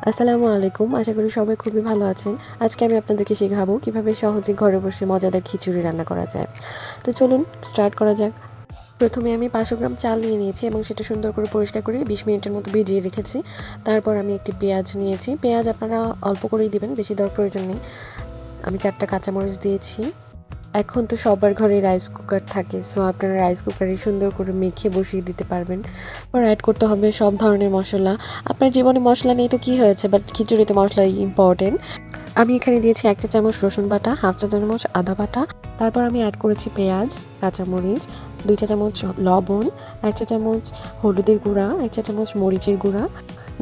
আসসালামু আলাইকুম। আশা করি সবাই খুবই ভালো আছেন। আজকে আমি আপনাদেরকে শেখাবো কিভাবে সহজে ঘরে বসে মজাদার খিচুড়ি রান্না করা যায়। তো চলুন স্টার্ট করা যাক। প্রথমে আমি 500 গ্রাম চাল নিয়ে নিয়েছি এবং সেটা সুন্দর করে পরিষ্কার করে 20 মিনিটের মতো ভিজিয়ে রেখেছি। তারপর আমি একটি পেঁয়াজ নিয়েছি। পেঁয়াজ আপনারা অল্প করেই দিবেন, বেশি দেওয়ার প্রয়োজন নেই। আমি 4টা কাঁচামরিচ দিয়েছি। এখন তো সবার ঘরে রাইস কুকার থাকে, সো আপনারা রাইস কুকারে সুন্দর করে মেখে বসিয়ে দিতে পারবেন। এবার অ্যাড করতে হবে সব ধরনের মশলা। আপনার জীবনে মশলা নেই তো কি হয়েছে, বাট খিচুড়িতে মশলাই ইম্পর্টেন্ট। আমি এখানে দিয়েছি 1 চা চামচ রসুন বাটা, হাফ চা চামচ আদা বাটা। তারপর আমি অ্যাড করেছি পেঁয়াজ, কাঁচামরিচ, 2 চা চামচ লবণ, 1 চা চামচ হলুদের গুঁড়া, 1 চা চামচ মরিচের গুঁড়া,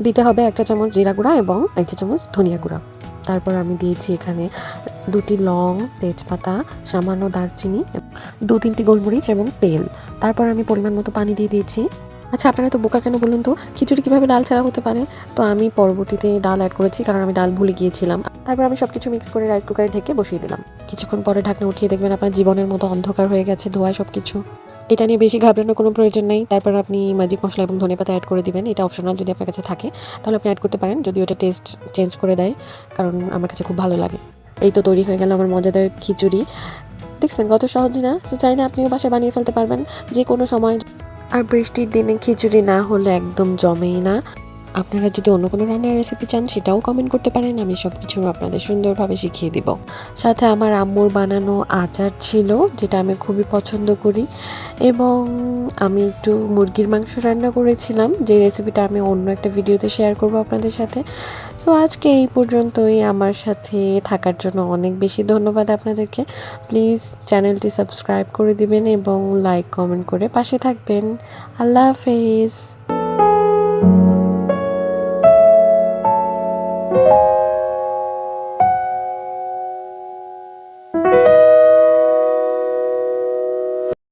দিতে হবে 1 চা চামচ জিরা গুঁড়া এবং 1 চা চামচ ধনিয়া গুঁড়া। তারপর আমি দিয়েছি এখানে 2টি লং, তেজপাতা, সামান্য দারচিনি, 2-3টি গোলমরিচ এবং তেল। তারপর আমি পরিমাণ মতো পানি দিয়ে দিয়েছি। আচ্ছা, আপনারা তো বোকা কেন বলুন তো? খিচুড়ি কিভাবে ডাল ছাড়া হতে পারে? তো আমি পরবর্তীতে ডাল অ্যাড করেছি, কারণ আমি ডাল ভুলে গিয়েছিলাম। তারপর আমি সবকিছু মিক্স করে রাইস কুকারে ঢেকে বসিয়ে দিলাম। কিছুক্ষণ পরে ঢাকনা উঠিয়ে দেখবেন আপনার জীবনের মতো অন্ধকার হয়ে গেছে ধোঁয়ায় সবকিছু। এটা নিয়ে বেশি ঘাবড়ানোর কোনো প্রয়োজন নেই। তারপর আপনি ম্যাজিক মশলা এবং ধনেপাতা অ্যাড করে দিবেন। এটা অপশনাল, যদি আপনার কাছে থাকে তাহলে আপনি অ্যাড করতে পারেন, যদিও এটা টেস্ট চেঞ্জ করে দেয়, কারণ আমার কাছে খুব ভালো লাগে। এই তো তৈরি হয়ে গেল আমার মজাদার খিচুড়ি। দেখছেন কত সহজই না? তো চাইলে আপনিও বাসায় বানিয়ে ফেলতে পারবেন যে কোনো সময়। আর বৃষ্টির দিনে খিচুড়ি না হলে একদম জমেই না। আপনারা যদি অন্য কোনো রান্নার রেসিপি চান সেটাও কমেন্ট করতে পারেন, আমি সব কিছু আপনাদের সুন্দরভাবে শিখিয়ে দিব। সাথে আমার আম্মুর বানানো আচার ছিল, যেটা আমি খুবই পছন্দ করি। এবং আমি একটু মুরগির মাংস রান্না করেছিলাম, যে রেসিপিটা আমি অন্য একটা ভিডিওতে শেয়ার করব আপনাদের সাথে। সো আজকে এই পর্যন্তই। আমার সাথে থাকার জন্য অনেক বেশি ধন্যবাদ আপনাদেরকে। প্লিজ চ্যানেলটি সাবস্ক্রাইব করে দিবেন এবং লাইক কমেন্ট করে পাশে থাকবেন। আল্লাহ হাফেজ।